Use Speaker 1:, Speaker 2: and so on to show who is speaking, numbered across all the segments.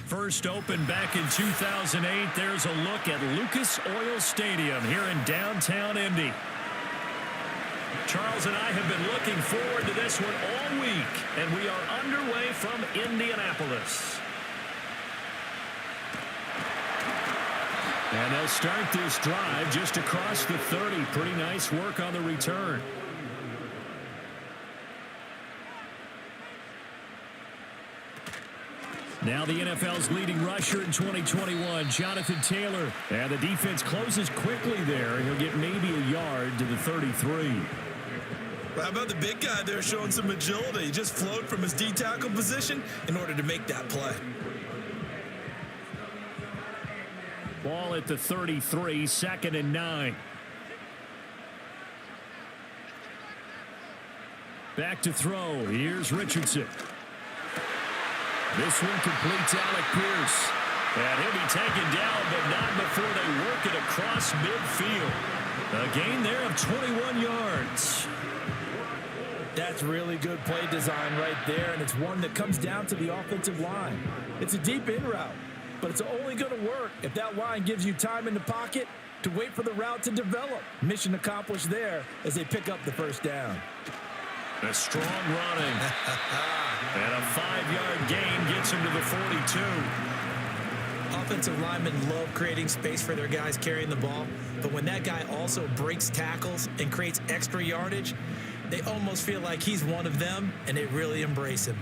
Speaker 1: First opened back in 2008. There's a look at Lucas Oil Stadium here in downtown Indy. Charles and I have been looking forward to this one all week, and we are underway from Indianapolis. And they'll start this drive just across the 30. Pretty nice work on the return. Now the NFL's leading rusher in 2021, Jonathan Taylor. And the defense closes quickly there, and he'll get maybe a yard to the 33.
Speaker 2: How about the big guy there showing some agility? He just flowed from his D-tackle position in order to make that play.
Speaker 1: Ball at the 33, 2nd and 9. Back to throw. Here's Richardson. This one completes Alec Pierce. And he'll be taken down, but not before they work it across midfield. A gain there of 21 yards.
Speaker 3: That's really good play design right there, and it's one that comes down to the offensive line. It's a deep in route, but it's only going to work if that line gives you time in the pocket to wait for the route to develop. Mission accomplished there as they pick up the first down.
Speaker 1: A strong running. And a 5-yard gain gets him to the 42.
Speaker 2: Offensive linemen love creating space for their guys carrying the ball, but when that guy also breaks tackles and creates extra yardage, they almost feel like he's one of them, and they really embrace him.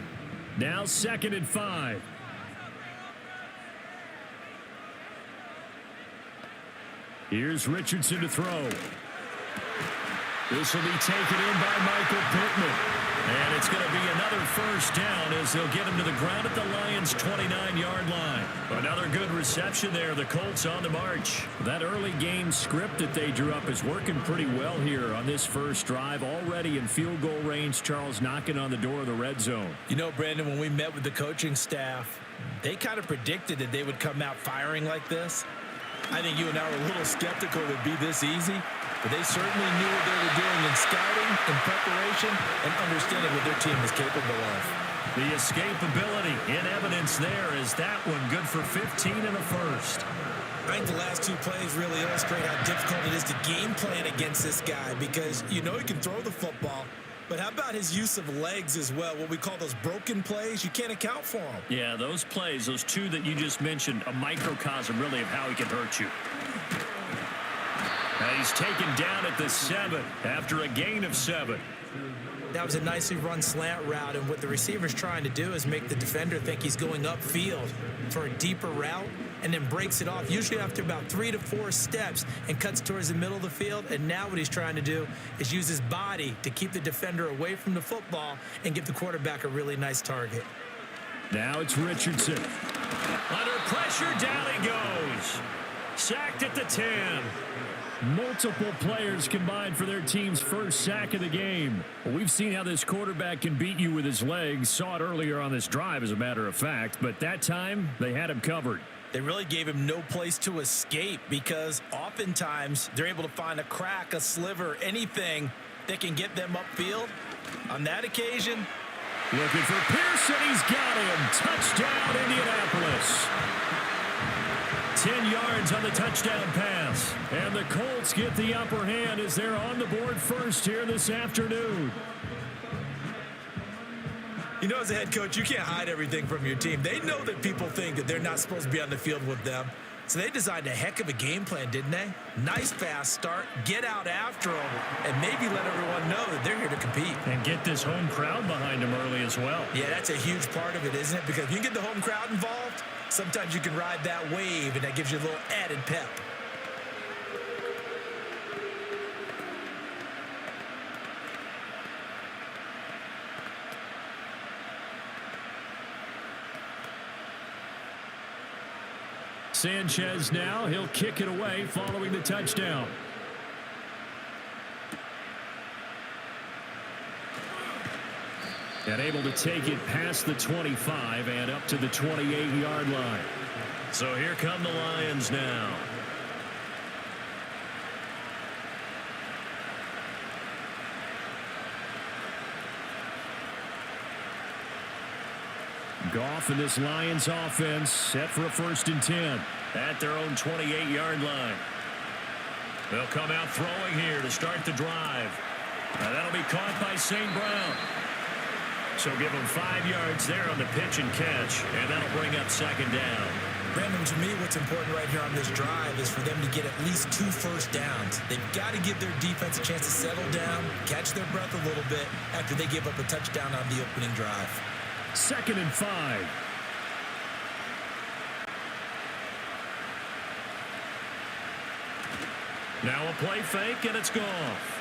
Speaker 1: Now 2nd and 5. Here's Richardson to throw. This will be taken in by Michael Pittman. And it's going to be another first down as they'll get him to the ground at the Lions' 29-yard line. Another good reception there. The Colts on the march. That early game script that they drew up is working pretty well here on this first drive. Already in field goal range, Charles knocking on the door of the red zone.
Speaker 3: You know, Brandon, when we met with the coaching staff, they kind of predicted that they would come out firing like this. I think you and I were a little skeptical it would be this easy. But they certainly knew what they were doing in scouting, in preparation, and understanding what their team is capable of.
Speaker 1: The escapability in evidence there is that one good for 15 and a first.
Speaker 2: I think the last two plays really illustrate how difficult it is to game plan against this guy because you know he can throw the football, but how about his use of legs as well? What we call those broken plays, you can't account for them.
Speaker 1: Yeah, those plays, those two that you just mentioned, a microcosm really of how he can hurt you. And he's taken down at the 7 after a gain of 7.
Speaker 2: That was a nicely run slant route, and what the receiver's trying to do is make the defender think he's going upfield for a deeper route and then breaks it off, usually after about 3 to 4 steps, and cuts towards the middle of the field. And now what he's trying to do is use his body to keep the defender away from the football and give the quarterback a really nice target.
Speaker 1: Now it's Richardson. Under pressure, down he goes. Sacked at the 10. Multiple players combined for their team's first sack of the game. Well, we've seen how this quarterback can beat you with his legs. Saw it earlier on this drive, as a matter of fact. But that time, they had him covered.
Speaker 3: They really gave him no place to escape because oftentimes they're able to find a crack, a sliver, anything that can get them upfield. On that occasion,
Speaker 1: looking for Pearson. He's got him. Touchdown, Indianapolis. 10 yards on the touchdown pass. And the Colts get the upper hand as they're on the board first here this afternoon.
Speaker 2: You know, as a head coach, you can't hide everything from your team. They know that people think that they're not supposed to be on the field with them. So they designed a heck of a game plan, didn't they? Nice fast start, get out after them, and maybe let everyone know that they're here to compete.
Speaker 1: And get this home crowd behind them early as well.
Speaker 2: Yeah, that's a huge part of it, isn't it? Because if you can get the home crowd involved, sometimes you can ride that wave, and that gives you a little added pep.
Speaker 1: Sanchez now, he'll kick it away following the touchdown. And able to take it past the 25 and up to the 28-yard line. So here come the Lions now. Goff and this Lions offense set for a 1st and 10 at their own 28-yard line. They'll come out throwing here to start the drive. That'll be caught by St. Brown. So give them 5 yards there on the pitch and catch, and that'll bring up 2nd down.
Speaker 2: Brandon, to me, what's important right here on this drive is for them to get at least 2 first downs. They've got to give their defense a chance to settle down, catch their breath a little bit after they give up a touchdown on the opening drive.
Speaker 1: 2nd and 5. Now a play fake, and it's Goff.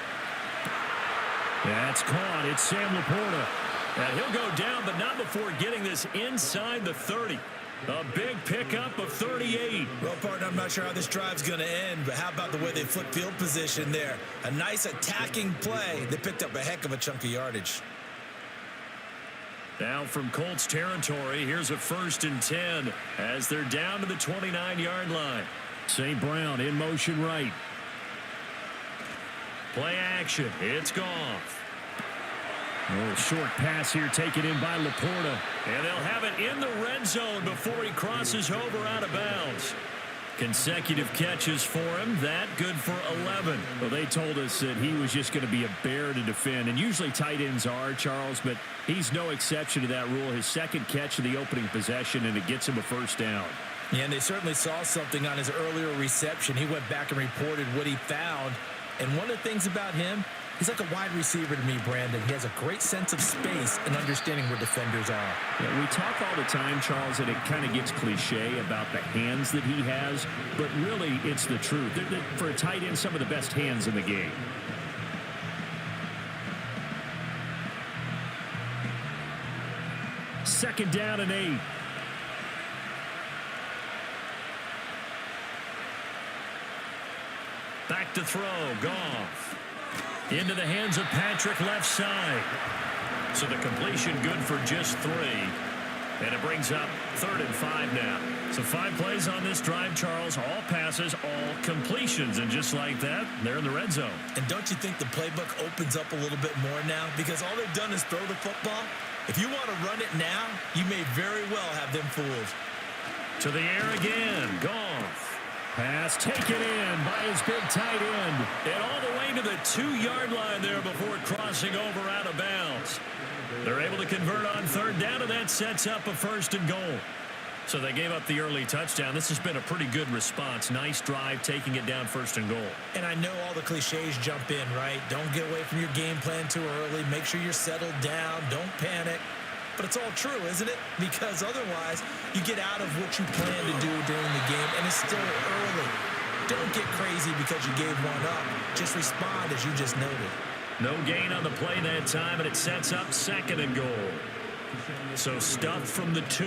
Speaker 1: That's caught. It's Sam Laporta. And he'll go down, but not before getting this inside the 30. A big pickup of 38.
Speaker 2: Well, partner, I'm not sure how this drive's going to end, but how about the way they flip field position there? A nice attacking play. They picked up a heck of a chunk of yardage.
Speaker 1: Now from Colts territory, here's a 1st and 10 as they're down to the 29-yard line. St. Brown in motion right. Play action. It's Goff. A short pass here taken in by Laporta. And they'll have it in the red zone before he crosses over out of bounds. Consecutive catches for him. That good for 11. Well, they told us that he was just going to be a bear to defend. And usually tight ends are, Charles, but he's no exception to that rule. His 2nd catch of the opening possession, and it gets him a 1st down.
Speaker 3: Yeah, and they certainly saw something on his earlier reception. He went back and reported what he found. And one of the things about him, he's like a wide receiver to me, Brandon. He has a great sense of space and understanding where defenders are.
Speaker 1: Yeah, we talk all the time, Charles, and it kind of gets cliche about the hands that he has, but really it's the truth. For a tight end, some of the best hands in the game. Second down and 8. Back to throw, Goff. Into the hands of Patrick left side. So the completion good for just 3. And it brings up 3rd and 5 now. So 5 plays on this drive, Charles. All passes, all completions. And just like that, they're in the red zone.
Speaker 2: And don't you think the playbook opens up a little bit more now? Because all they've done is throw the football. If you want to run it now, you may very well have them fooled.
Speaker 1: To the air again, Goff. Pass taken in by his big tight end. And all the way to the 2-yard line there before crossing over out of bounds. They're able to convert on 3rd down, and that sets up a 1st and goal. So they gave up the early touchdown. This has been a pretty good response. Nice drive, taking it down 1st and goal.
Speaker 2: And I know all the cliches jump in, right? Don't get away from your game plan too early. Make sure you're settled down. Don't panic. But it's all true, isn't it? Because otherwise, you get out of what you plan to do during the game, and it's still early. Don't get crazy because you gave one up. Just respond as you just noted.
Speaker 1: No gain on the play that time, and it sets up 2nd and goal. So stuff from the 2,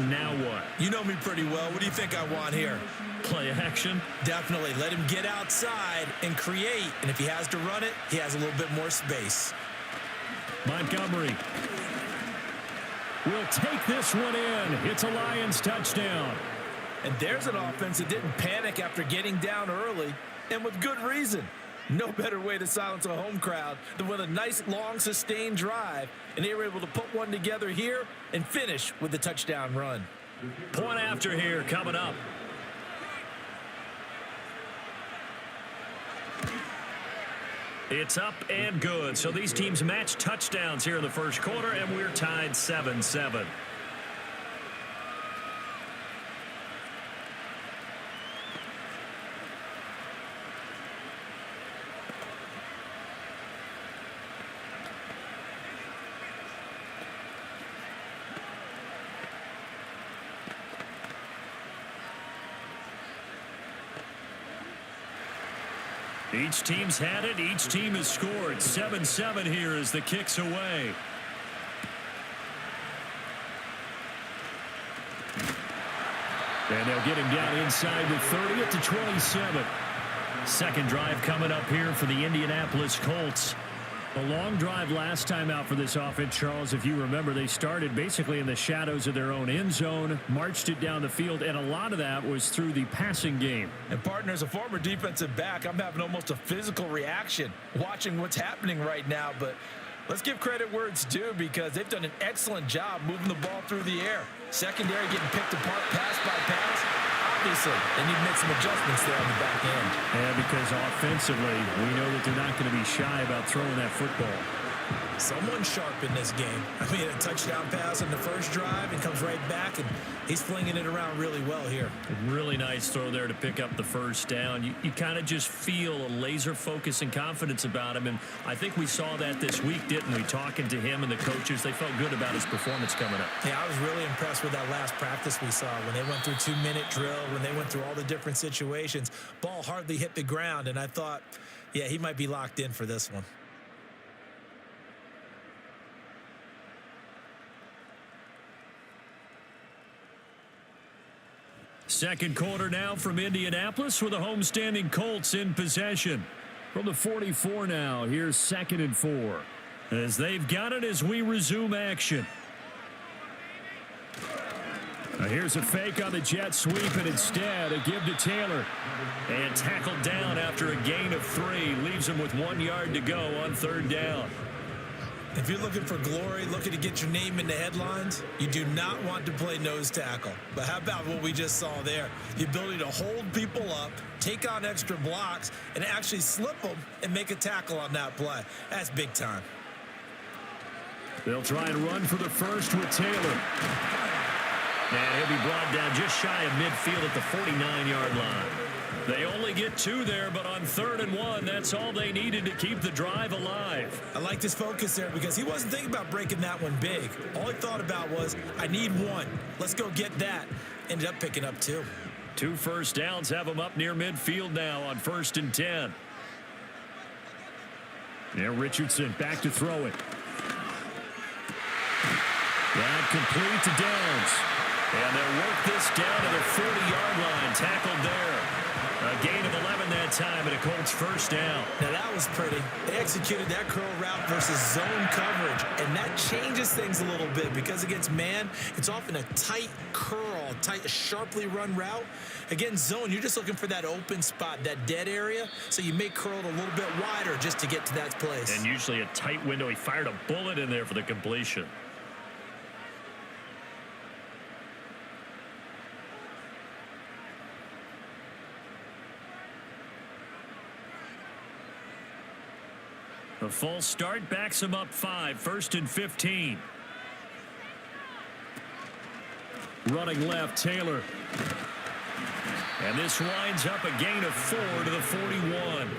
Speaker 1: now what?
Speaker 2: You know me pretty well. What do you think I want here?
Speaker 1: Play action?
Speaker 2: Definitely. Let him get outside and create. And if he has to run it, he has a little bit more space.
Speaker 1: Montgomery will take this one in. It's a Lions touchdown.
Speaker 3: And there's an offense that didn't panic after getting down early, and with good reason. No better way to silence a home crowd than with a nice, long, sustained drive. And they were able to put one together here and finish with the touchdown run.
Speaker 1: Point after here coming up. It's up and good. So these teams match touchdowns here in the first quarter, and we're tied 7-7. Each team's had it. Each team has scored. 7-7 here as the kick's away. And they'll get him down inside the 30 to 27. Second drive coming up here for the Indianapolis Colts. A long drive last time out for this offense, Charles. If you remember, they started basically in the shadows of their own end zone, marched it down the field, and a lot of that was through the passing game.
Speaker 3: And partner, as a former defensive back, I'm having almost a physical reaction watching what's happening right now. But Let's give credit where it's due because they've done an excellent job moving the ball through the air. Secondary getting picked apart pass by pass. Obviously, they need to make some adjustments there on the back end.
Speaker 1: Yeah, because offensively, we know that they're not going to be shy about throwing that football.
Speaker 2: Someone sharp in this game. I mean, a touchdown pass on the first drive and comes right back, and he's flinging it around really well here.
Speaker 1: Really nice throw there to pick up the first down. You kind of just feel a laser focus and confidence about him, and I think we saw that this week, didn't we? Talking to him and the coaches, they felt good about his performance coming up.
Speaker 2: Yeah, I was really impressed with that last practice we saw when they went through 2-minute drill, when they went through all the different situations. Ball hardly hit the ground, and I thought, yeah, he might be locked in for this one.
Speaker 1: Second quarter now from Indianapolis with the homestanding Colts in possession. From the 44 now, here's 2nd and 4. As they've got it as we resume action. Now here's a fake on the jet sweep, and instead a give to Taylor. And tackled down after a gain of 3. Leaves him with 1 yard to go on 3rd down.
Speaker 2: If you're looking for glory, looking to get your name in the headlines, you do not want to play nose tackle. But how about what we just saw there? The ability to hold people up, take on extra blocks, and actually slip them and make a tackle on that play. That's big time.
Speaker 1: They'll try and run for the first with Taylor. And he'll be brought down just shy of midfield at the 49-yard line. They only get 2 there, but on 3rd and 1, that's all they needed to keep the drive alive.
Speaker 2: I liked his focus there because he wasn't thinking about breaking that one big. All he thought about was, I need 1. Let's go get that. Ended up picking up 2.
Speaker 1: 2 first downs have him up near midfield now on 1st and 10. Now Richardson back to throw it. That complete to Downs. And they'll work this down to the 40-yard line. Tackled there. A gain of 11 that time, and a Colts first down.
Speaker 2: Now that was pretty. They executed that curl route versus zone coverage, and that changes things a little bit because against man, it's often a tight curl, tight, sharply run route. Against zone, you're just looking for that open spot, that dead area, so you may curl it a little bit wider just to get to that place.
Speaker 1: And usually a tight window. He fired a bullet in there for the completion. A false start backs him up 5, 1st and 15. Running left, Taylor. And this winds up a gain of 4 to the 41.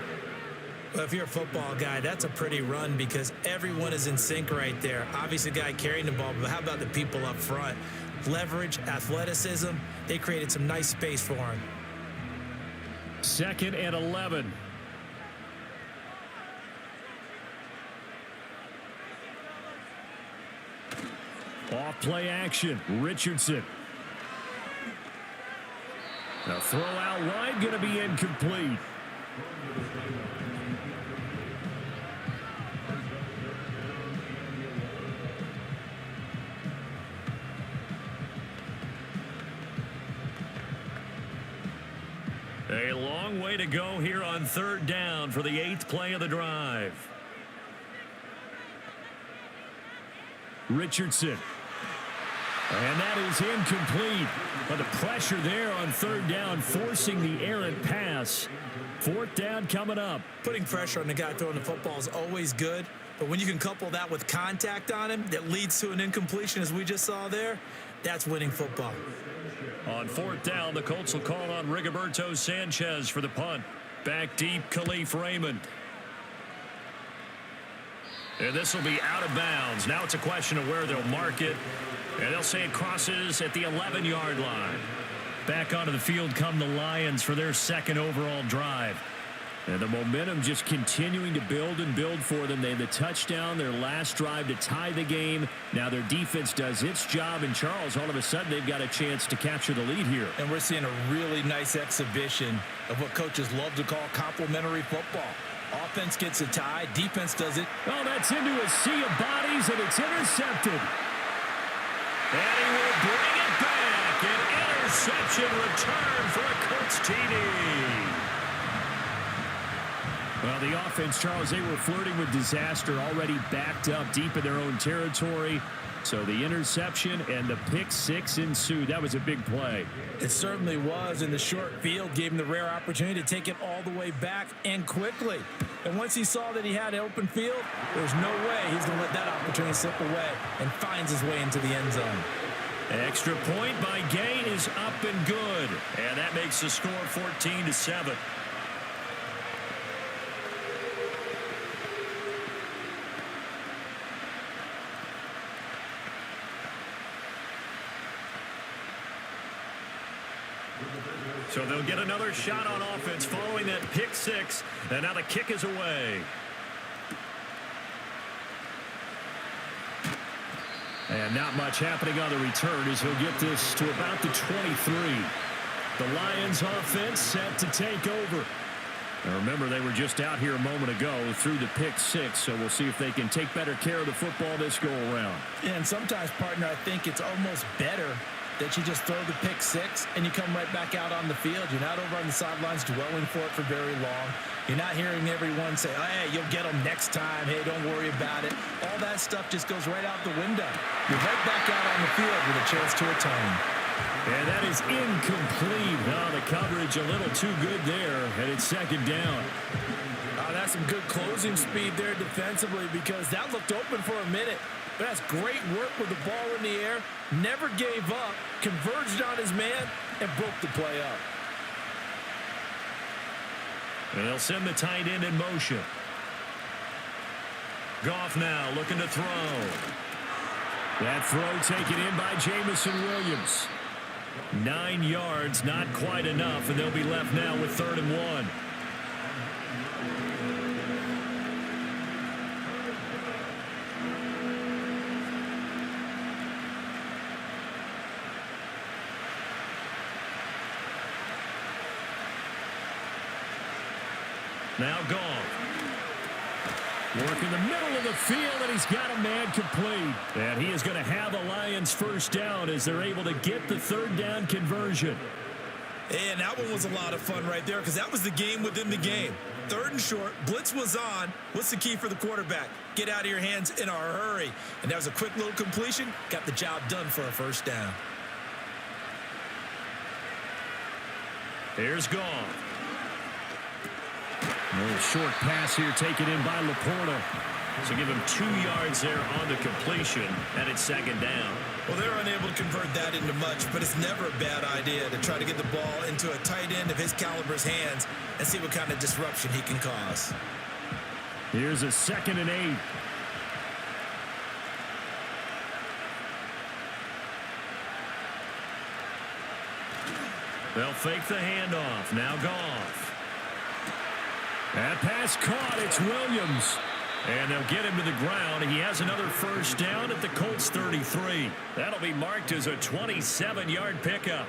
Speaker 2: Well, if you're a football guy, that's a pretty run because everyone is in sync right there. Obviously, the guy carrying the ball, but how about the people up front? Leverage, athleticism, they created some nice space for him.
Speaker 1: 2nd and 11. Off play action, Richardson. The throw out wide going to be incomplete. A long way to go here on 3rd down for the 8th play of the drive. Richardson. And that is incomplete. But the pressure there on 3rd down, forcing the errant pass. 4th down coming up.
Speaker 2: Putting pressure on the guy throwing the football is always good. But when you can couple that with contact on him that leads to an incompletion, as we just saw there, that's winning football.
Speaker 1: On 4th down, the Colts will call on Rigoberto Sanchez for the punt. Back deep, Khalif Raymond. And this will be out of bounds. Now it's a question of where they'll mark it. And they'll say it crosses at the 11-yard line. Back onto the field come the Lions for their 2nd overall drive. And the momentum just continuing to build and build for them. They had the touchdown, their last drive to tie the game. Now their defense does its job. And Charles, all of a sudden, they've got a chance to capture the lead here.
Speaker 3: And we're seeing a really nice exhibition of what coaches love to call complementary football. Offense gets a tie, defense does it.
Speaker 1: Oh, that's into a sea of bodies, and it's intercepted. And he will bring it back. An interception return for a Colts TD. Well, the offense, Charles, they were flirting with disaster, already backed up deep in their own territory. So the interception and the pick six ensued. That was a big play.
Speaker 3: It certainly was, and the short field gave him the rare opportunity to take it all the way back and quickly. And once he saw that he had open field, there's no way he's going to let that opportunity slip away, and finds his way into the end zone.
Speaker 1: Extra point by Gain is up and good. And that makes the score 14-7. So they'll get another shot on offense following that pick six. And now the kick is away. And not much happening on the return as he'll get this to about the 23. The Lions offense set to take over. Now remember, they were just out here a moment ago through the pick six, so we'll see if they can take better care of the football this go around.
Speaker 3: Yeah, and sometimes, partner, I think it's almost better that you just throw the pick six and you come right back out on the field. You're not over on the sidelines dwelling for it for very long. You're not hearing everyone say, oh, hey, you'll get them next time. Hey, don't worry about it. All that stuff just goes right out the window. You're right back out on the field with a chance to atone.
Speaker 1: And that is incomplete. Oh, the coverage a little too good there, and it's second down.
Speaker 3: That's some good closing speed there defensively, because that looked open for a minute. But that's great work with the ball in the air. Never gave up, converged on his man, and broke the play up.
Speaker 1: And they'll send the tight end in motion. Goff now looking to throw. That throw taken in by Jamison Williams. 9 yards, not quite enough, and they'll be left now with 3rd and 1. Now Goff. Work in the middle of the field, and he's got a man complete. And he is going to have a Lions first down as they're able to get the 3rd down conversion.
Speaker 2: And that one was a lot of fun right there, because that was the game within the game. 3rd and short, blitz was on. What's the key for the quarterback? Get out of your hands in a hurry. And that was a quick little completion. Got the job done for a first down.
Speaker 1: Here's Goff. A little short pass here taken in by Laporta. So give him 2 yards there on the completion, and it's 2nd down.
Speaker 2: Well, they're unable to convert that into much, but it's never a bad idea to try to get the ball into a tight end of his caliber's hands and see what kind of disruption he can cause.
Speaker 1: Here's a 2nd and 8. They'll fake the handoff. Now Goff. That pass caught. It's Williams. And they'll get him to the ground. He has another first down at the Colts 33. That'll be marked as a 27-yard pickup.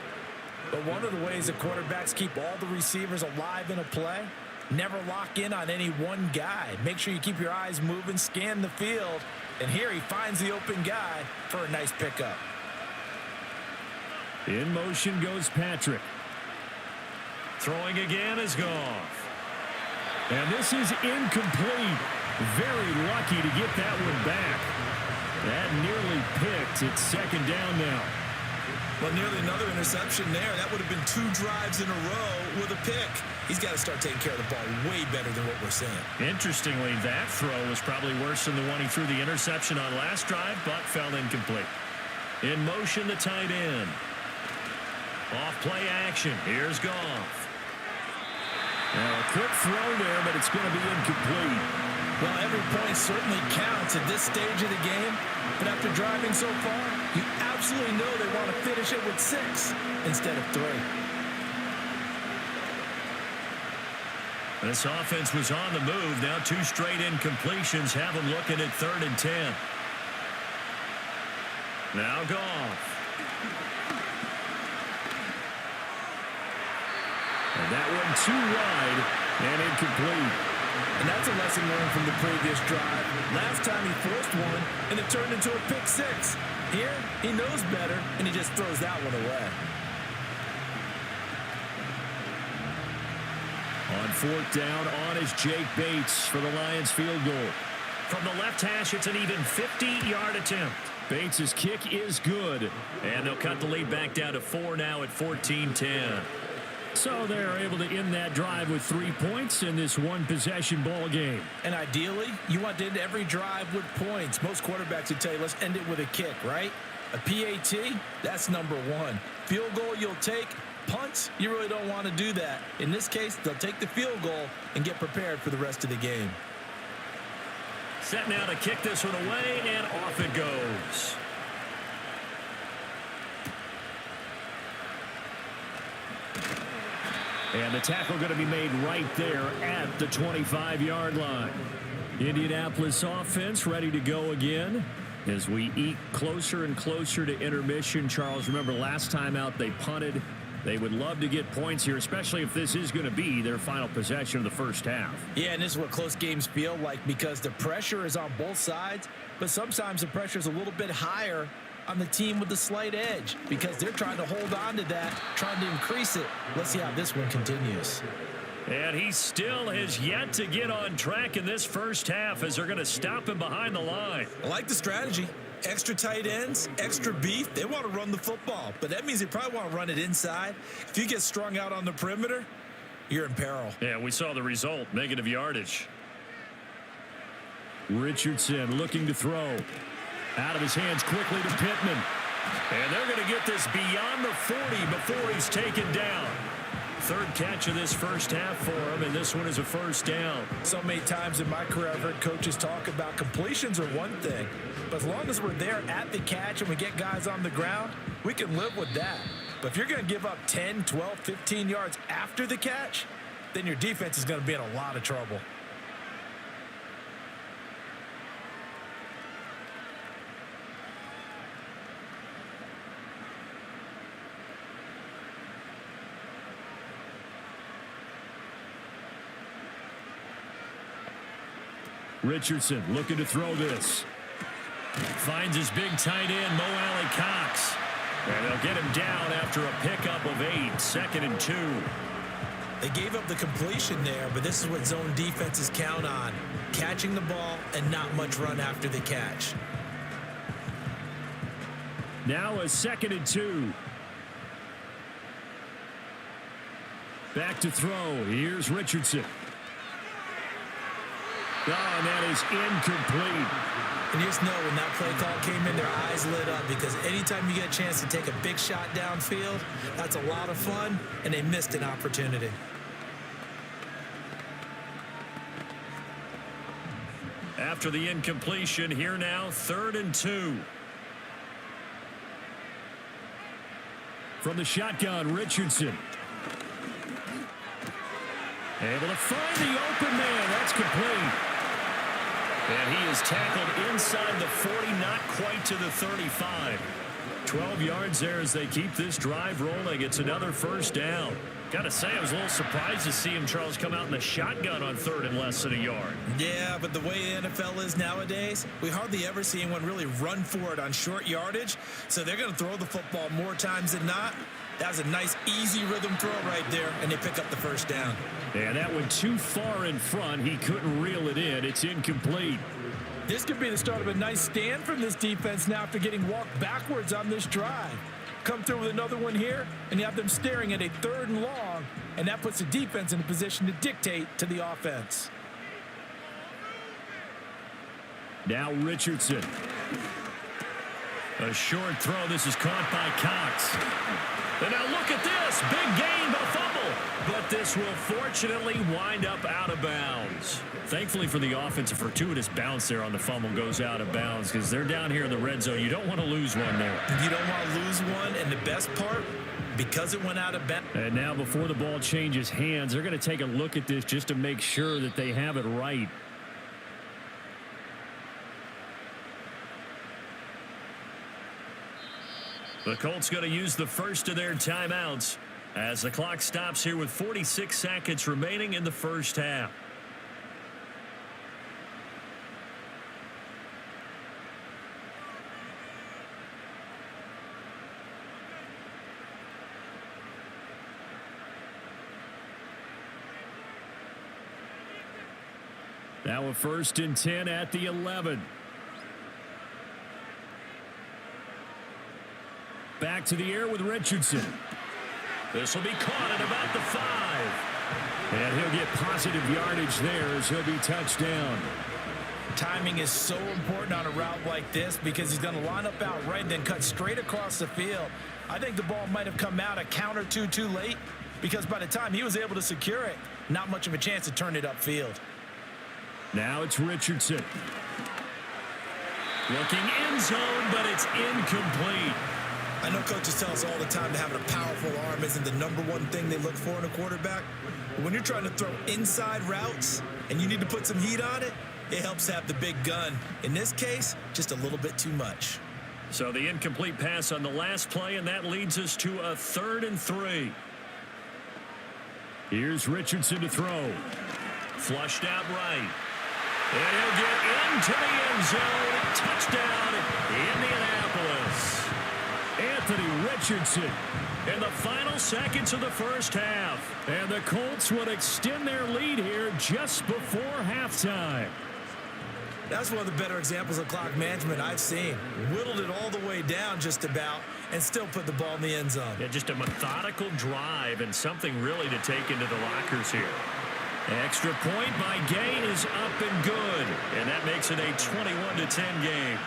Speaker 3: But one of the ways that quarterbacks keep all the receivers alive in a play, never lock in on any one guy. Make sure you keep your eyes moving, scan the field. And here he finds the open guy for a nice pickup.
Speaker 1: In motion goes Patrick. Throwing again is Goff. And this is incomplete. Very lucky to get that one back. That nearly picked. It's 2nd down now.
Speaker 2: Well, nearly another interception there. That would have been 2 drives in a row with a pick. He's got to start taking care of the ball way better than what we're seeing.
Speaker 1: Interestingly, that throw was probably worse than the one he threw the interception on last drive, but fell incomplete. In motion, the tight end. Off play action. Here's Goff. Now a quick throw there, but it's going to be incomplete.
Speaker 2: Well, every point certainly counts at this stage of the game. But after driving so far, you absolutely know they want to finish it with 6 instead of 3.
Speaker 1: This offense was on the move. Now 2 straight incompletions have them looking at 3rd and 10. Now Goff. And that one too wide and incomplete.
Speaker 3: And that's a lesson learned from the previous drive. Last time he forced one, and it turned into a pick 6. Here, he knows better, and he just throws that one away.
Speaker 1: On 4th down on is Jake Bates for the Lions field goal. From the left hash, it's an even 50-yard attempt. Bates' kick is good, and they'll cut the lead back down to 4 now at 14-10. So they're able to end that drive with 3 points in this one-possession ball game.
Speaker 2: And ideally, you want to end every drive with points. Most quarterbacks would tell you, let's end it with a kick, right? A PAT, that's number 1. Field goal you'll take. Punts, you really don't want to do that. In this case, they'll take the field goal and get prepared for the rest of the game.
Speaker 1: Set now to kick this one away, and off it goes. And the tackle going to be made right there at the 25-yard line. Indianapolis offense ready to go again as we eke closer and closer to intermission. Charles, remember last time out they punted. They would love to get points here, especially if this is going to be their final possession of the first half.
Speaker 2: Yeah, and this is what close games feel like because the pressure is on both sides, but sometimes the pressure is a little bit higher on the team with the slight edge because they're trying to hold on to that, trying to increase it. Let's see how this one continues.
Speaker 1: And he still has yet to get on track in this first half as they're going to stop him behind the line.
Speaker 2: I like the strategy. Extra tight ends, extra beef. They want to run the football, but that means they probably want to run it inside. If you get strung out on the perimeter, you're in peril.
Speaker 1: Yeah, we saw the result, negative yardage. Richardson looking to throw. Out of his hands quickly to Pittman. And they're going to get this beyond the 40 before he's taken down. Third catch of this first half for him, and this one is a first down.
Speaker 2: So many times in my career, I've heard coaches talk about completions are one thing, but as long as we're there at the catch and we get guys on the ground, we can live with that. But if you're going to give up 10, 12, 15 yards after the catch, then your defense is going to be in a lot of trouble.
Speaker 1: Richardson looking to throw this. Finds his big tight end, Mo Alley Cox. And they'll get him down after a pickup of 8, 2nd and 2.
Speaker 2: They gave up the completion there, but this is what zone defenses count on. Catching the ball and not much run after the catch.
Speaker 1: Now a 2nd and 2. Back to throw. Here's Richardson. Oh, and that is incomplete.
Speaker 2: And you just know when that play call came in, their eyes lit up because anytime you get a chance to take a big shot downfield, that's a lot of fun, and they missed an opportunity.
Speaker 1: After the incompletion, here now, 3rd and 2. From the shotgun, Richardson. Able to find the open man. That's complete. And he is tackled inside the 40, not quite to the 35. 12 yards there as they keep this drive rolling. It's another first down. Got to say, I was a little surprised to see him, Charles, come out in the shotgun on 3rd and less than a yard.
Speaker 2: Yeah, but the way the NFL is nowadays, we hardly ever see anyone really run for it on short yardage. So they're going to throw the football more times than not. That was a nice, easy rhythm throw right there, and they pick up the first down.
Speaker 1: And that went too far in front. He couldn't reel it in. It's incomplete.
Speaker 3: This could be the start of a nice stand from this defense now after getting walked backwards on this drive. Come through with another one here, and you have them staring at a 3rd and long, and that puts the defense in a position to dictate to the offense.
Speaker 1: Now Richardson. A short throw. This is caught by Cox. And now look at this. Big gain, but a fumble. But this will fortunately wind up out of bounds. Thankfully for the offense, a fortuitous bounce there on the fumble goes out of bounds because they're down here in the red zone. You don't want to lose one there.
Speaker 2: You don't want to lose one, and the best part, because it went out of bounds.
Speaker 1: And now before the ball changes hands, they're going to take a look at this just to make sure that they have it right. The Colts going to use the first of their timeouts as the clock stops here with 46 seconds remaining in the first half. Now a 1st and 10 at the 11. Back to the air with Richardson. This will be caught at about the 5. And he'll get positive yardage there as he'll be touched down.
Speaker 2: Timing is so important on a route like this because he's going to line up out right and then cut straight across the field. I think the ball might have come out a count or two too late because by the time he was able to secure it, not much of a chance to turn it upfield.
Speaker 1: Now it's Richardson. Looking end zone, but it's incomplete.
Speaker 2: I know coaches tell us all the time that having a powerful arm isn't the #1 thing they look for in a quarterback. But when you're trying to throw inside routes and you need to put some heat on it, it helps have the big gun. In this case, just a little bit too much.
Speaker 1: So the incomplete pass on the last play, and that leads us to a 3rd and 3. Here's Richardson to throw. Flushed out right. And he'll get into the end zone. Touchdown, Indianapolis. Anthony Richardson in the final seconds of the first half. And the Colts would extend their lead here just before halftime.
Speaker 2: That's one of the better examples of clock management I've seen. Whittled it all the way down just about and still put the ball in the end zone.
Speaker 1: Yeah, just a methodical drive and something really to take into the lockers here. Extra point by Gay is up and good. And that makes it a 21-10 game.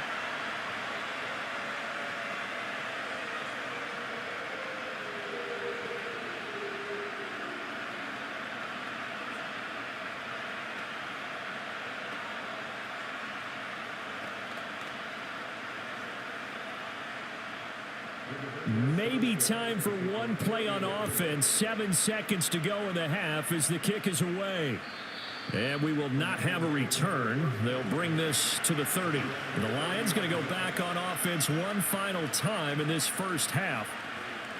Speaker 1: Maybe time for one play on offense. 7 seconds to go in the half as the kick is away. And we will not have a return. They'll bring this to the 30. And the Lions going to go back on offense one final time in this first half.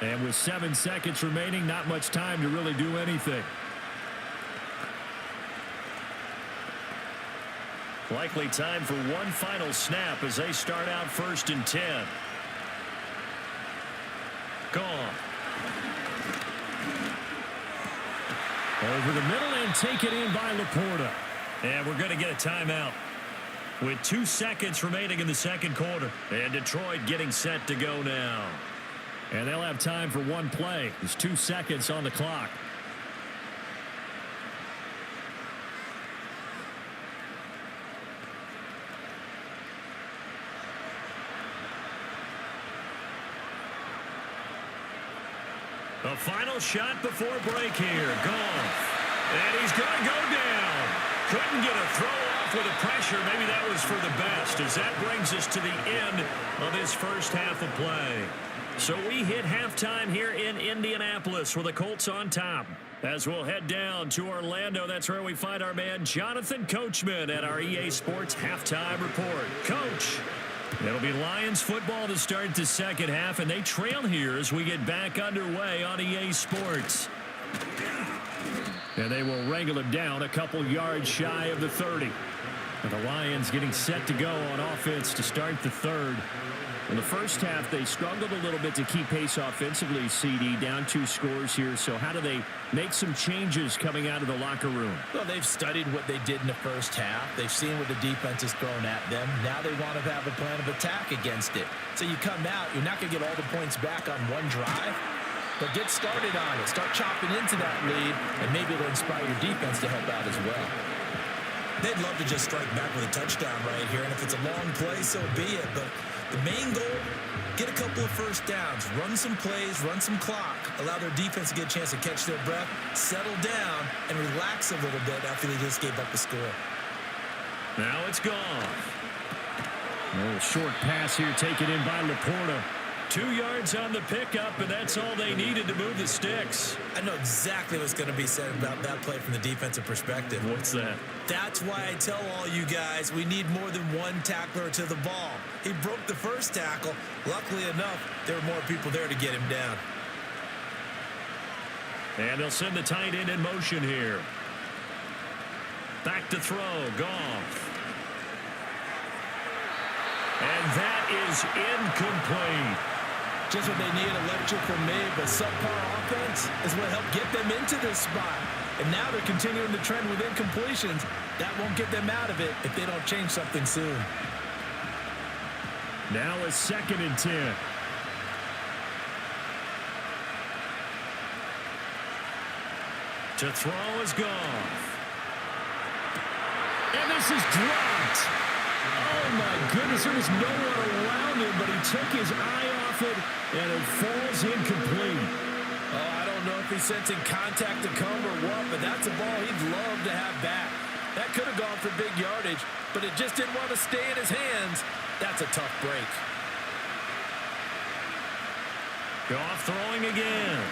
Speaker 1: And with 7 seconds remaining, not much time to really do anything. Likely time for one final snap as they start out 1st and 10. Goff. Over the middle and taken in by Laporta. And we're going to get a timeout with 2 seconds remaining in the second quarter. And Detroit getting set to go now. And they'll have time for one play. There's 2 seconds on the clock. A final shot before break here. Goff. And he's going to go down. Couldn't get a throw off with the pressure. Maybe that was for the best as that brings us to the end of this first half of play. So we hit halftime here in Indianapolis with the Colts on top. As we'll head down to Orlando, that's where we find our man Jonathan Coachman at our EA Sports Halftime Report. Coach. It'll be Lions football to start the second half, and they trail here as we get back underway on EA Sports. And they will wrangle it down a couple yards shy of the 30. And the Lions getting set to go on offense to start the third. In the first half, they struggled a little bit to keep pace offensively, CD, down 2 scores here. So how do they make some changes coming out of the locker room?
Speaker 2: Well, they've studied what they did in the first half. They've seen what the defense is throwing at them. Now they want to have a plan of attack against it. So you come out, you're not going to get all the points back on one drive, but get started on it. Start chopping into that lead, and maybe it'll inspire your defense to help out as well. They'd love to just strike back with a touchdown right here, and if it's a long play, so be it. But the main goal, get a couple of first downs, run some plays, run some clock, allow their defense to get a chance to catch their breath, settle down, and relax a little bit after they just gave up the score.
Speaker 1: Now it's Goff. A short pass here taken in by Laporta. 2 yards on the pickup, and that's all they needed to move the sticks.
Speaker 2: I know exactly what's going to be said about that play from the defensive perspective.
Speaker 1: What's that?
Speaker 2: That's why I tell all you guys we need more than one tackler to the ball. He broke the first tackle. Luckily enough, there were more people there to get him down.
Speaker 1: And they'll send the tight end in motion here. Back to throw, Goff. And that is incomplete.
Speaker 2: Just what they need, a lecture from me, but subpar offense is what helped get them into this spot.
Speaker 3: And now they're continuing the trend with incompletions. That won't get them out of it if they don't change something soon.
Speaker 1: Now a 2nd and 10. To throw is Goff. And this is dropped. Oh, my goodness. There was no one around him, but he took his eye off it, and it falls incomplete.
Speaker 3: Oh, I don't know if he's sensing contact to come or what, but that's a ball he'd love to have back. That could have gone for big yardage, but it just didn't want to stay in his hands. That's a tough break.
Speaker 1: Goff throwing again.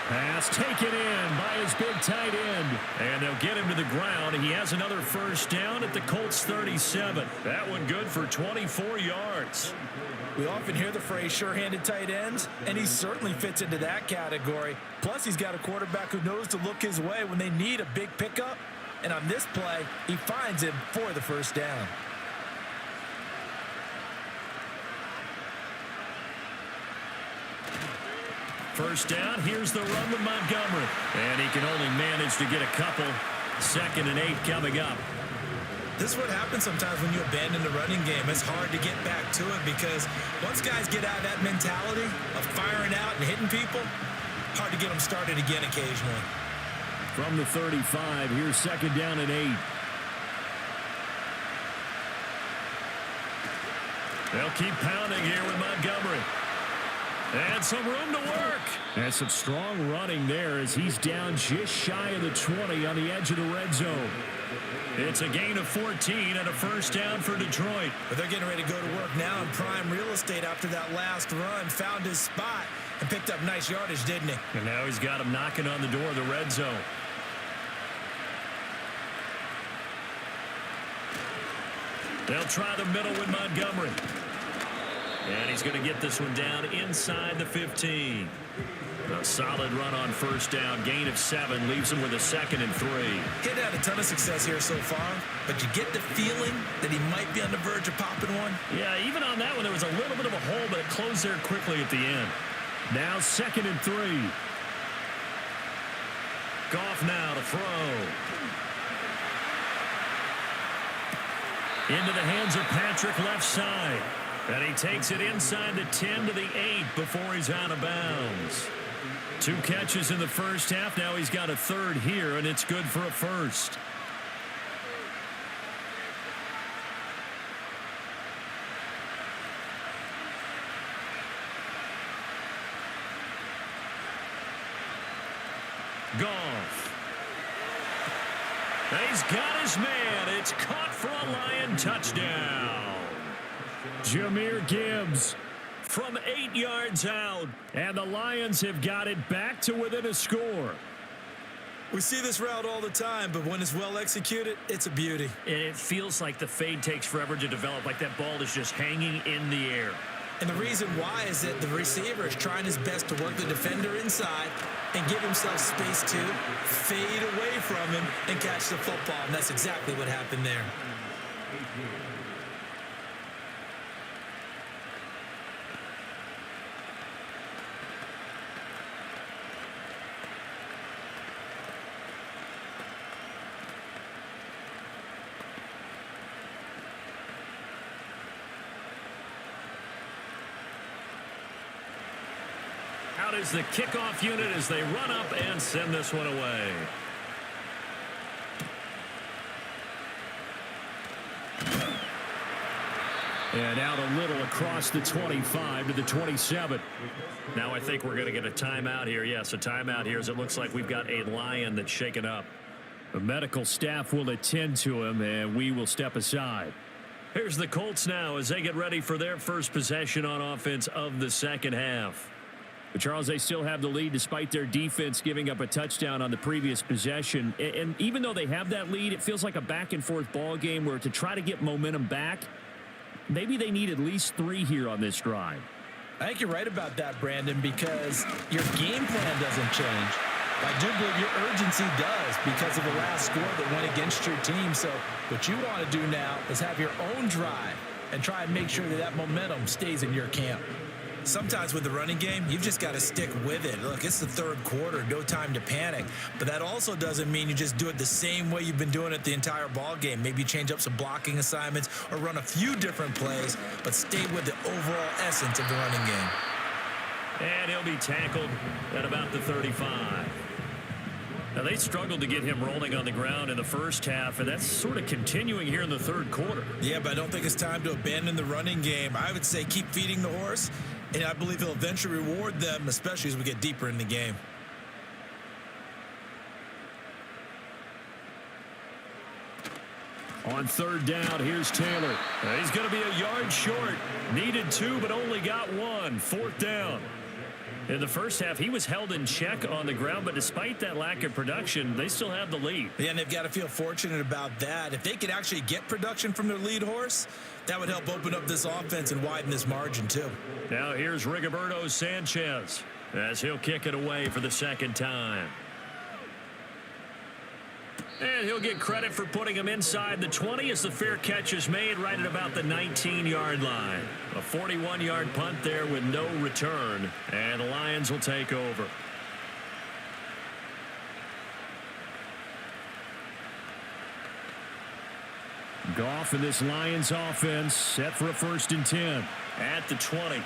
Speaker 1: Pass taken in by his big tight end. And they'll get him to the ground. He has another first down at the Colts 37. That one good for 24 yards.
Speaker 3: We often hear the phrase sure-handed tight ends, and he certainly fits into that category. Plus, he's got a quarterback who knows to look his way when they need a big pickup. And on this play, he finds him for the first down.
Speaker 1: First down, here's the run with Montgomery. And he can only manage to get a couple. 2nd and 8 coming up.
Speaker 2: This is what happens sometimes when you abandon the running game. It's hard to get back to it because once guys get out of that mentality of firing out and hitting people, hard to get them started again occasionally.
Speaker 1: From the 35, here's 2nd down and 8. They'll keep pounding here with Montgomery. And some room to work. And some strong running there as he's down just shy of the 20 on the edge of the red zone. It's a gain of 14 and a first down for Detroit.
Speaker 2: But they're getting ready to go to work now in prime real estate after that last run. Found his spot and picked up nice yardage, didn't he?
Speaker 1: And now he's got him knocking on the door of the red zone. They'll try the middle with Montgomery. And he's going to get this one down inside the 15. A solid run on first down. Gain of 7 leaves him with a 2nd and 3.
Speaker 2: He had a ton of success here so far, but you get the feeling that he might be on the verge of popping one.
Speaker 1: Yeah, even on that one, there was a little bit of a hole, but it closed there quickly at the end. Now 2nd and 3. Goff now to throw. Into the hands of Patrick left side. And he takes it inside the 10 to the 8 before he's out of bounds. 2 catches in the first half. Now he's got a 3rd here, and it's good for a first. Goff. He's got his man. It's caught for a Lion touchdown. Jahmyr Gibbs from 8 yards out. And the Lions have got it back to within a score.
Speaker 2: We see this route all the time, but when it's well executed, it's a beauty.
Speaker 1: And it feels like the fade takes forever to develop, like that ball is just hanging in the air.
Speaker 2: And the reason why is that the receiver is trying his best to work the defender inside and give himself space to fade away from him and catch the football. And that's exactly what happened there.
Speaker 1: Out is the kickoff unit as they run up and send this one away. And out a little across the 25 to the 27. Now I think we're going to get a timeout here. Yes, a timeout here as it looks like we've got a Lion that's shaken up. The medical staff will attend to him, and we will step aside. Here's the Colts now as they get ready for their first possession on offense of the second half. But Charles, they still have the lead despite their defense giving up a touchdown on the previous possession. And even though they have that lead, it feels like a back-and-forth ball game where to try to get momentum back, maybe they need at least 3 here on this drive.
Speaker 3: I think you're right about that, Brandon, because your game plan doesn't change. I do believe your urgency does because of the last score that went against your team. So what you want to do now is have your own drive and try and make sure that that momentum stays in your camp.
Speaker 2: Sometimes with the running game, you've just got to stick with it. Look, it's the third quarter, no time to panic. But that also doesn't mean you just do it the same way you've been doing it the entire ball game. Maybe change up some blocking assignments or run a few different plays, but stay with the overall essence of the running game.
Speaker 1: And he'll be tackled at about the 35. Now, they struggled to get him rolling on the ground in the first half, and that's sort of continuing here in the third quarter.
Speaker 2: Yeah, but I don't think it's time to abandon the running game. I would say keep feeding the horse, and I believe he'll eventually reward them, especially as we get deeper in the game.
Speaker 1: On third down, here's Taylor. He's going to be a yard short. Needed 2, but only got 1. Fourth down. In the first half, he was held in check on the ground, but despite that lack of production, they still have the lead.
Speaker 2: Yeah, and they've got to feel fortunate about that. If they could actually get production from their lead horse, that would help open up this offense and widen this margin, too.
Speaker 1: Now here's Rigoberto Sanchez as he'll kick it away for the second time. And he'll get credit for putting him inside the 20 as the fair catch is made right at about the 19-yard line. A 41-yard punt there with no return, and the Lions will take over. Goff and this Lions offense set for a 1st and 10 at the 20.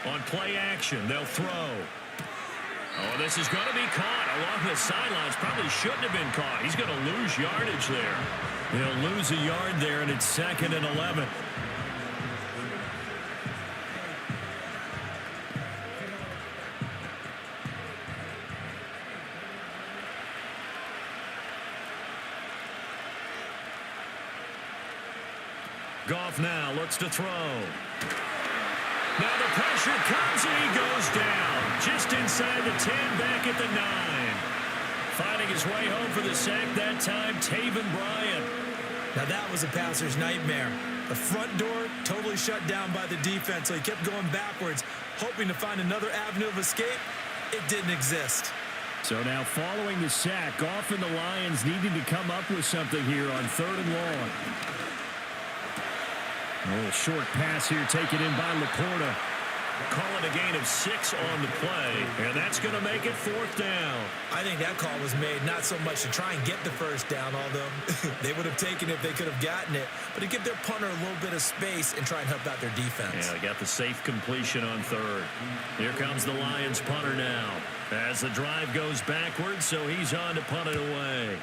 Speaker 1: On play action, they'll throw. Oh, this is going to be caught along the sidelines. Probably shouldn't have been caught. He's going to lose yardage there. He'll lose a yard there, and it's 2nd and 11. Goff now looks to throw. Now the pressure comes and he goes down. Just inside the 10, back at the 9. Finding his way home for the sack that time, Taven Bryan.
Speaker 2: Now that was a passer's nightmare. The front door totally shut down by the defense, so he kept going backwards, hoping to find another avenue of escape. It didn't exist.
Speaker 1: So now following the sack, Goff and the Lions needing to come up with something here on 3rd and long. A little short pass here taken in by Laporta. Calling a gain of 6 on the play, and that's going to make it 4th down.
Speaker 2: I think that call was made not so much to try and get the first down, although they would have taken it if they could have gotten it, but to give their punter a little bit of space and try and help out their defense.
Speaker 1: Yeah, they got the safe completion on 3rd. Here comes the Lions punter now as the drive goes backwards, so he's on to punt it away.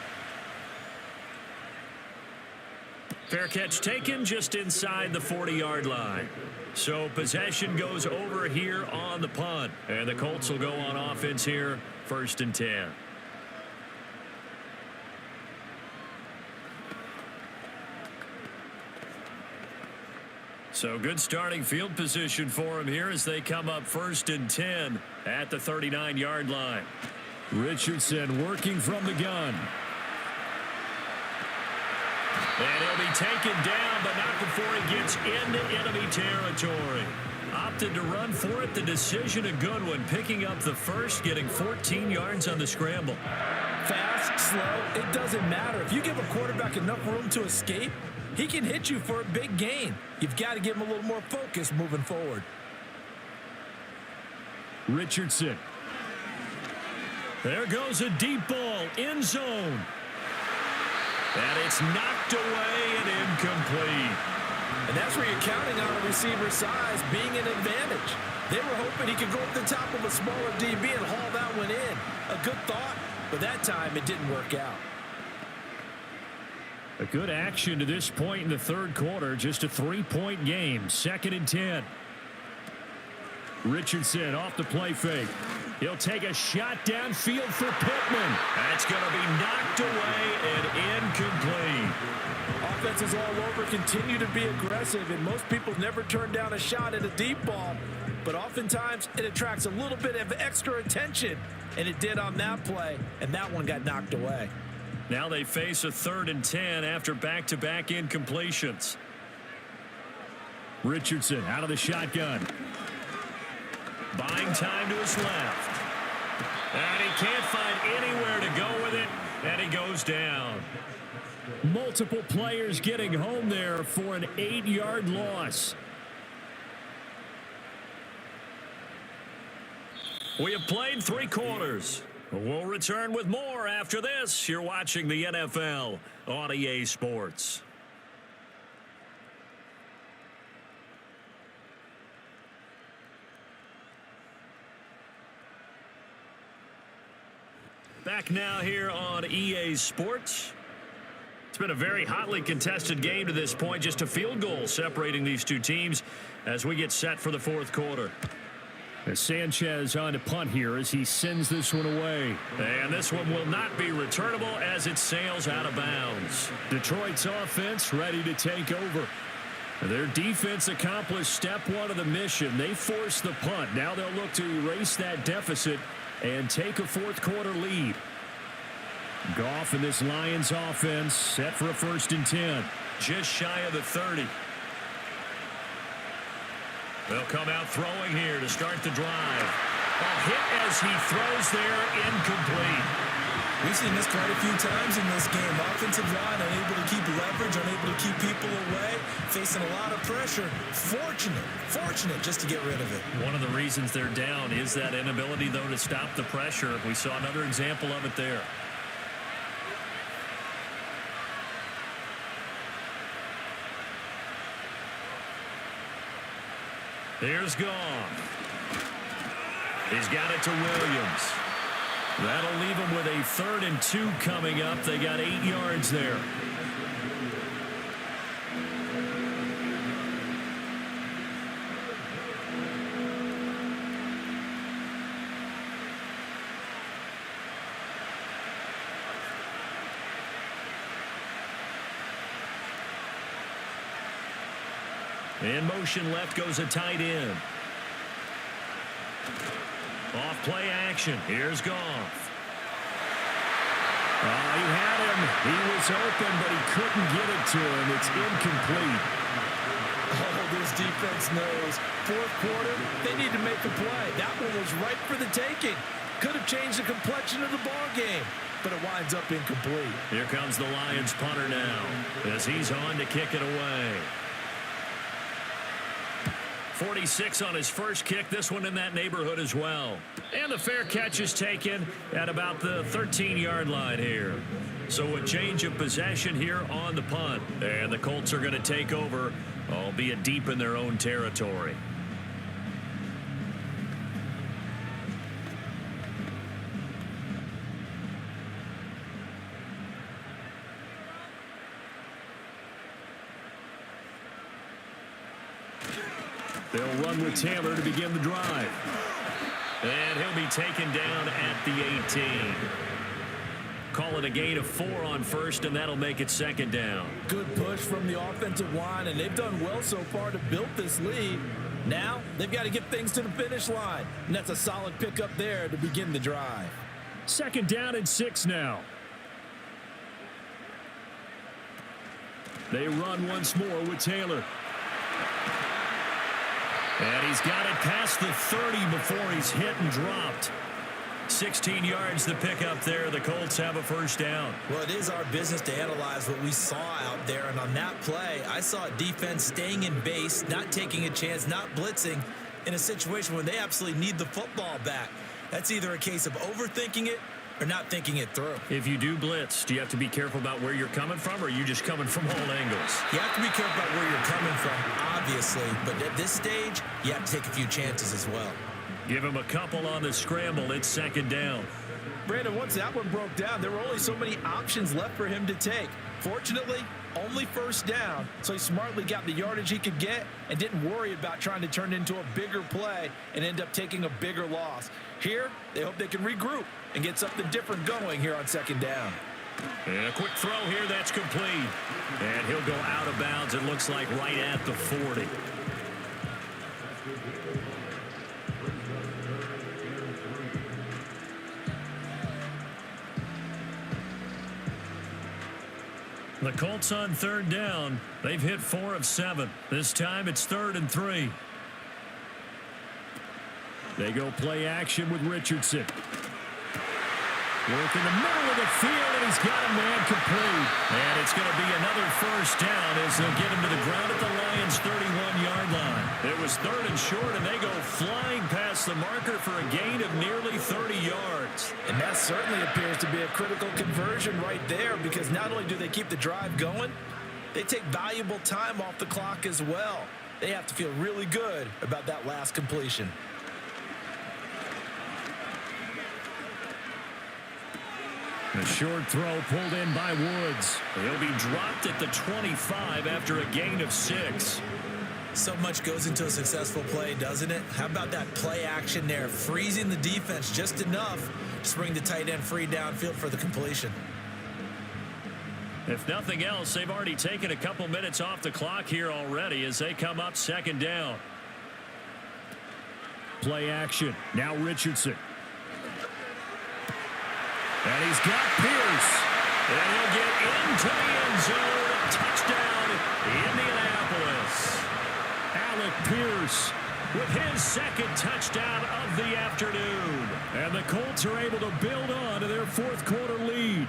Speaker 1: Fair catch taken just inside the 40-yard line. So possession goes over here on the punt. And the Colts will go on offense here, 1st and 10. So good starting field position for him here as they come up 1st and 10 at the 39-yard line. Richardson working from the gun. And he'll be taken down, but not before he gets into enemy territory. Opted to run for it. The decision a good one. Picking up the first, getting 14 yards on the scramble.
Speaker 3: Fast, slow, it doesn't matter. If you give a quarterback enough room to escape, he can hit you for a big gain. You've got to give him a little more focus moving forward.
Speaker 1: Richardson. There goes a deep ball, end zone. And it's knocked away and incomplete.
Speaker 3: And that's where you're counting on a receiver's size being an advantage. They were hoping he could go up the top of a smaller DB and haul that one in. A good thought, but that time it didn't work out.
Speaker 1: A good action to this point in the 3rd quarter. Just a 3-point game. 2nd and 10. Richardson off the play fake. He'll take a shot downfield for Pittman. That's going to be knocked away and incomplete.
Speaker 3: Offenses all over continue to be aggressive, and most people never turn down a shot at a deep ball. But oftentimes, it attracts a little bit of extra attention, and it did on that play, and that one got knocked away.
Speaker 1: Now they face a 3rd and 10 after back-to-back incompletions. Richardson out of the shotgun. Buying time to his left. And he can't find anywhere to go with it, and he goes down. Multiple players getting home there for an 8-yard loss. We have played 3 quarters. We'll return with more after this. You're watching the NFL on EA Sports. Back now here on EA Sports. It's been a very hotly contested game to this point. Just a field goal separating these two teams as we get set for the 4th quarter. As Sanchez on to punt here as he sends this one away. And this one will not be returnable as it sails out of bounds. Detroit's offense ready to take over. Their defense accomplished step 1 of the mission. They forced the punt. Now they'll look to erase that deficit and take a 4th quarter lead. Goff in this Lions offense set for a 1st and 10. Just shy of the 30. They'll come out throwing here to start the drive. A hit as he throws there, incomplete.
Speaker 2: We've seen this quite a few times in this game. Offensive line unable to keep leverage, unable to keep people away, facing a lot of pressure. Fortunate just to get rid of it.
Speaker 1: One of the reasons they're down is that inability, though, to stop the pressure. We saw another example of it there. Here's Goff. He's got it to Williams. That'll leave him with a 3rd and 2 coming up. They got 8 yards there. In motion left goes a tight end. Off play action. Here's Goff. He had him. He was open, but he couldn't get it to him. It's incomplete.
Speaker 3: Oh, this defense knows. 4th quarter, they need to make a play. That one was right for the taking. Could have changed the complexion of the ball game, but it winds up incomplete.
Speaker 1: Here comes the Lions punter now as he's on to kick it away. 46 on his first kick. This one in that neighborhood as well. And the fair catch is taken at about the 13-yard line here. So a change of possession here on the punt. And the Colts are going to take over, albeit deep in their own territory. They'll run with Taylor to begin the drive. And he'll be taken down at the 18. Call it a gain of 4 on 1st, and that'll make it 2nd down.
Speaker 3: Good push from the offensive line, and they've done well so far to build this lead. Now they've got to get things to the finish line, and that's a solid pickup there to begin the drive.
Speaker 1: 2nd down and 6 now. They run once more with Taylor. And he's got it past the 30 before he's hit and dropped. 16 yards the pickup there. The Colts have a 1st down.
Speaker 2: Well, it is our business to analyze what we saw out there. And on that play, I saw a defense staying in base, not taking a chance, not blitzing in a situation where they absolutely need the football back. That's either a case of overthinking it or not thinking it through.
Speaker 1: If you do blitz, do you have to be careful about where you're coming from, or are you just coming from all angles?
Speaker 2: You have to be careful about where you're coming from, obviously. But at this stage, you have to take a few chances as well.
Speaker 1: Give him a couple on the scramble. It's 2nd down.
Speaker 3: Brandon, once that one broke down, there were only so many options left for him to take. Fortunately, only 1st down, so he smartly got the yardage he could get and didn't worry about trying to turn it into a bigger play and end up taking a bigger loss. Here, they hope they can regroup and get something different going here on 2nd down.
Speaker 1: And a quick throw here, that's complete. And he'll go out of bounds, it looks like right at the 40. The Colts on 3rd down. They've hit 4 of 7. This time it's 3rd and 3. They go play action with Richardson. Work in the middle of the field, and he's got a man complete. And it's going to be another first down as they'll get him to the ground at the Lions' 31-yard line. It was 3rd and short, and they go flying past the marker for a gain of nearly 30 yards.
Speaker 3: And that certainly appears to be a critical conversion right there, because not only do they keep the drive going, they take valuable time off the clock as well. They have to feel really good about that last completion.
Speaker 1: A short throw pulled in by Woods. He'll be dropped at the 25 after a gain of 6.
Speaker 2: So much goes into a successful play, doesn't it? How about that play action there, freezing the defense just enough to bring the tight end free downfield for the completion.
Speaker 1: If nothing else, they've already taken a couple minutes off the clock here already as they come up 2nd down. Play action. Now Richardson. And he's got Pierce. And he'll get into the end zone. Touchdown, Indianapolis. Alec Pierce with his 2nd touchdown of the afternoon. And the Colts are able to build on to their 4th quarter lead.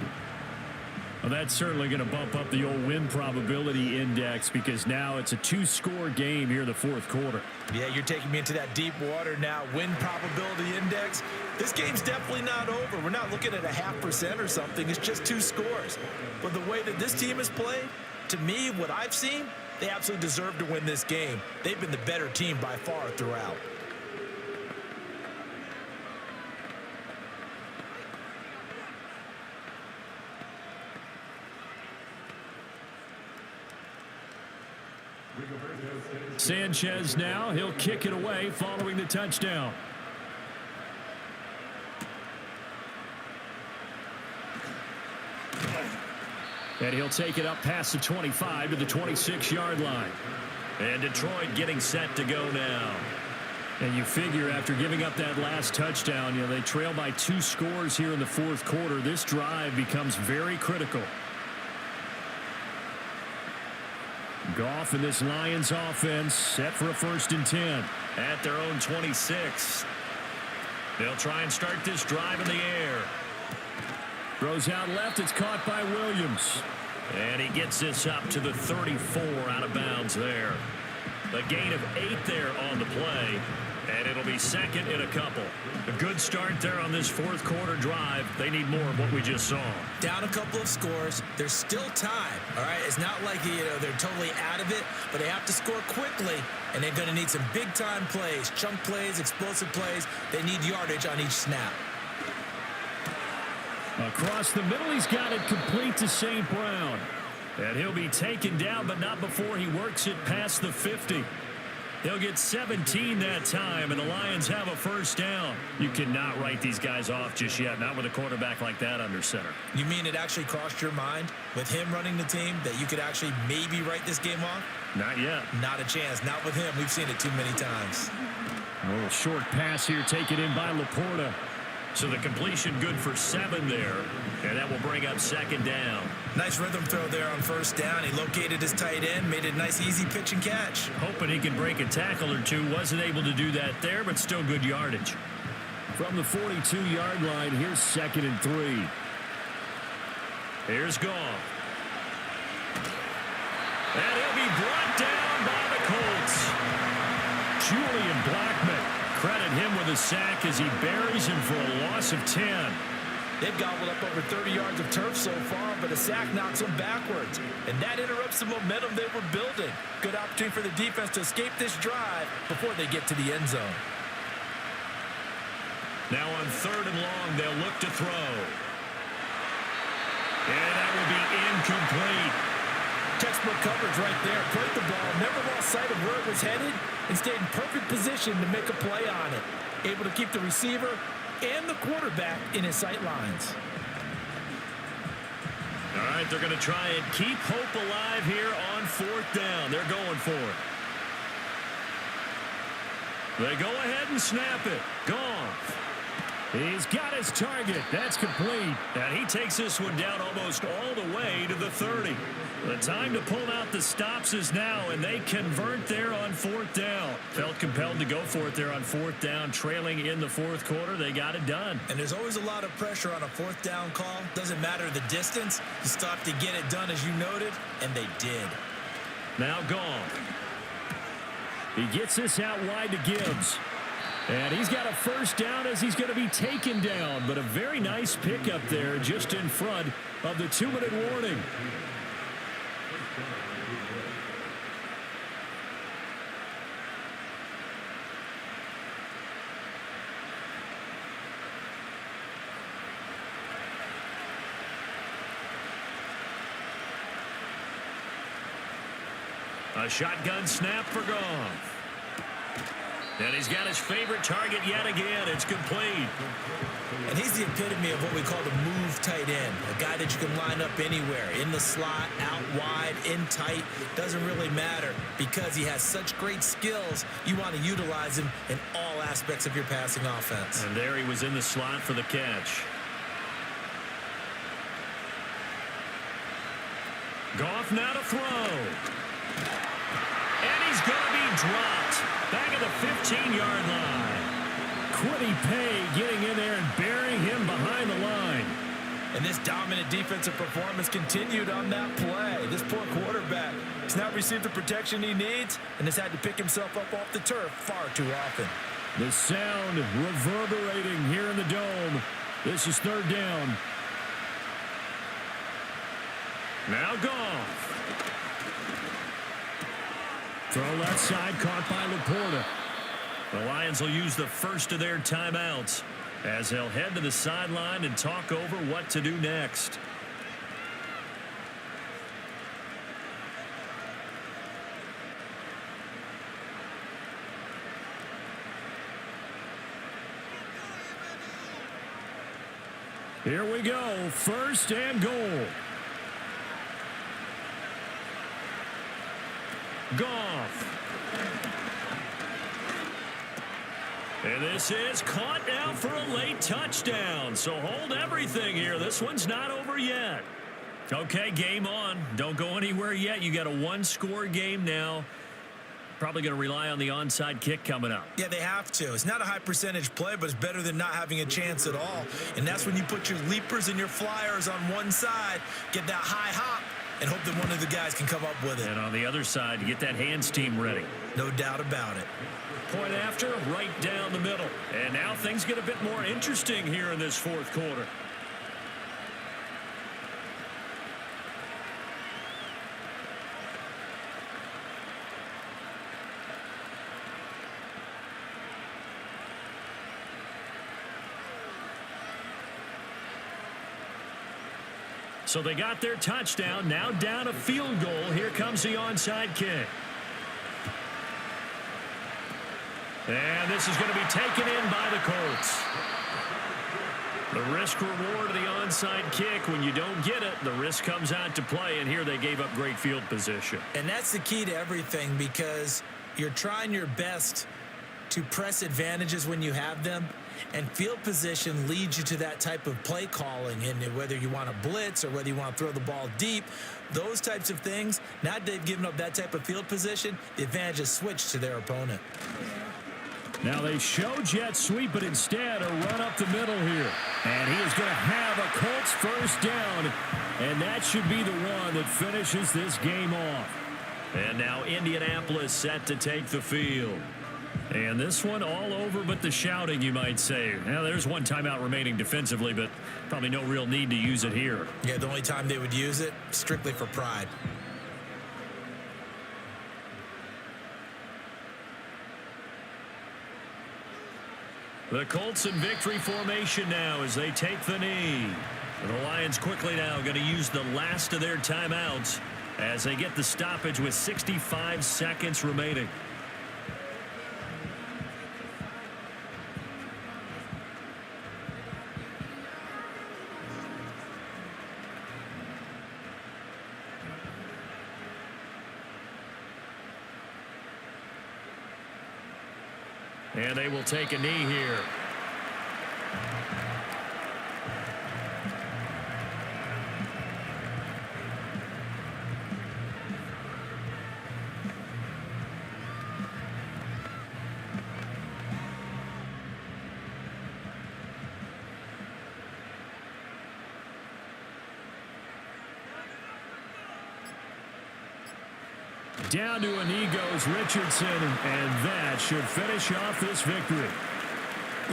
Speaker 1: Well, that's certainly going to bump up the old win probability index because now it's a 2-score game here in the 4th quarter.
Speaker 3: Yeah, you're taking me into that deep water now. Win probability index. This game's definitely not over. We're not looking at a 0.5% or something. It's just 2 scores. But the way that this team has played, to me, what I've seen, they absolutely deserve to win this game. They've been the better team by far throughout.
Speaker 1: Sanchez now. He'll kick it away following the touchdown. And he'll take it up past the 25 to the 26-yard line. And Detroit getting set to go now. And you figure after giving up that last touchdown, they trail by 2 scores here in the 4th quarter. This drive becomes very critical. Goff and this Lions offense set for a 1st and 10 at their own 26. They'll try and start this drive in the air. Throws out left. It's caught by Williams. And he gets this up to the 34 out of bounds there. A gain of 8 there on the play. And it'll be 2nd and a couple. A good start there on this 4th quarter drive. They need more of what we just saw.
Speaker 2: Down a couple of scores. There's still time. All right, it's not like they're totally out of it, but they have to score quickly, and they're going to need some big-time plays, chunk plays, explosive plays. They need yardage on each snap.
Speaker 1: Across the middle, he's got it complete to St. Brown. And he'll be taken down, but not before he works it past the 50. He'll get 17 that time, and the Lions have a 1st down. You cannot write these guys off just yet, not with a quarterback like that under center.
Speaker 2: You mean it actually crossed your mind with him running the team that you could actually maybe write this game off?
Speaker 1: Not yet.
Speaker 2: Not a chance. Not with him. We've seen it too many times.
Speaker 1: A little short pass here taken in by Laporta. So the completion good for 7 there, and that will bring up 2nd down.
Speaker 2: Nice rhythm throw there on 1st down. He located his tight end, made it a nice easy pitch and catch.
Speaker 1: Hoping he can break a tackle or two. Wasn't able to do that there, but still good yardage. From the 42-yard line, here's 2nd and 3. Here's Goff. And he'll be brought down by the Colts. Julian Blackmon. Credit him with a sack as he buries him for a loss of 10.
Speaker 3: They've gobbled up over 30 yards of turf so far, but a sack knocks them backwards. And that interrupts the momentum they were building. Good opportunity for the defense to escape this drive before they get to the end zone.
Speaker 1: Now on 3rd and long, they'll look to throw. And that will be incomplete.
Speaker 3: Textbook coverage right there. Played the ball, never lost sight of where it was headed, and stayed in perfect position to make a play on it. Able to keep the receiver and the quarterback in his sight lines.
Speaker 1: All right, they're going to try and keep hope alive here on 4th down. They're going for it. They go ahead and snap it. Goff. He's got his target. That's complete. And he takes this one down almost all the way to the 30. The time to pull out the stops is now, and they convert there on 4th down. Felt compelled to go for it there on 4th down, trailing in the 4th quarter. They got it done.
Speaker 2: And there's always a lot of pressure on a 4th down call. Doesn't matter the distance. You still have to get it done, as you noted, and they did.
Speaker 1: Now Goff. He gets this out wide to Gibbs. And he's got a first down as he's going to be taken down. But a very nice pickup there just in front of the 2-minute warning. A shotgun snap for Goff. And he's got his favorite target yet again. It's complete.
Speaker 2: And he's the epitome of what we call the move tight end. A guy that you can line up anywhere. In the slot, out wide, in tight. Doesn't really matter because he has such great skills. You want to utilize him in all aspects of your passing offense.
Speaker 1: And there he was in the slot for the catch. Goff now to throw. And he's going to be dropped. Back at the 15-yard line. Quiddy Pay getting in there and burying him behind the line.
Speaker 3: And this dominant defensive performance continued on that play. This poor quarterback has not received the protection he needs and has had to pick himself up off the turf far too often.
Speaker 1: The sound reverberating here in the dome. This is 3rd down. Now Goff. Throw left side, caught by Laporta. The Lions will use the first of their timeouts as they'll head to the sideline and talk over what to do next. Here we go, 1st and goal. Goff. And this is caught now for a late touchdown. So hold everything here. This one's not over yet. Okay, game on. Don't go anywhere yet. You got a 1-score game now. Probably going to rely on the onside kick coming up.
Speaker 2: Yeah, they have to. It's not a high percentage play, but it's better than not having a chance at all. And that's when you put your leapers and your flyers on one side, get that high hop, and hope that one of the guys can come up with it.
Speaker 1: And on the other side, get that hands team ready.
Speaker 2: No doubt about it.
Speaker 1: Point after, right down the middle. And now things get a bit more interesting here in this 4th quarter. So they got their touchdown, now down a field goal. Here comes the onside kick. And this is going to be taken in by the Colts. The risk reward of the onside kick, when you don't get it, the risk comes out to play, and here they gave up great field position.
Speaker 2: And that's the key to everything, because you're trying your best to press advantages when you have them, and field position leads you to that type of play calling. And whether you want to blitz or whether you want to throw the ball deep, those types of things, now that they've given up that type of field position, the advantage is switched to their opponent.
Speaker 1: Now they show jet sweep, but instead a run up the middle here. And he is going to have a Colts first down, and that should be the one that finishes this game off. And now Indianapolis set to take the field. And this one all over but the shouting, you might say. Now, there's one timeout remaining defensively, but probably no real need to use it here.
Speaker 2: Yeah, the only time they would use it, strictly for pride.
Speaker 1: The Colts in victory formation now as they take the knee. And the Lions quickly now going to use the last of their timeouts as they get the stoppage with 65 seconds remaining. And they will take a knee here. Down to a knee goes Richardson, and that should finish off this victory.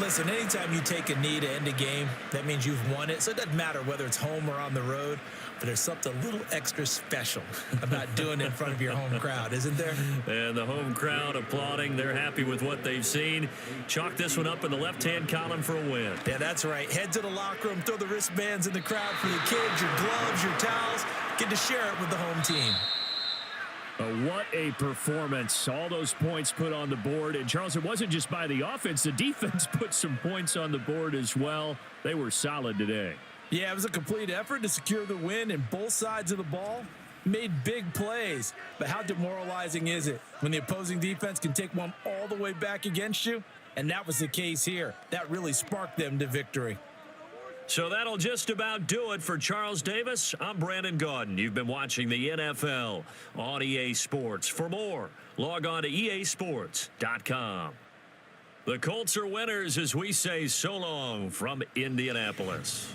Speaker 2: Listen, anytime you take a knee to end a game, that means you've won it. So it doesn't matter whether it's home or on the road, but there's something a little extra special about doing it in front of your home crowd, isn't there?
Speaker 1: And the home crowd applauding. They're happy with what they've seen. Chalk this one up in the left-hand column for a win.
Speaker 2: Yeah, that's right. Head to the locker room, throw the wristbands in the crowd for the kids, your gloves, your towels. Get to share it with the home team.
Speaker 1: What a performance. All those points put on the board. And, Charles, it wasn't just by the offense. The defense put some points on the board as well. They were solid today.
Speaker 3: Yeah, it was a complete effort to secure the win, and both sides of the ball made big plays. But how demoralizing is it when the opposing defense can take one all the way back against you? And that was the case here. That really sparked them to victory.
Speaker 1: So that'll just about do it for Charles Davis. I'm Brandon Gaudin. You've been watching the NFL on EA Sports. For more, log on to easports.com. The Colts are winners as we say so long from Indianapolis.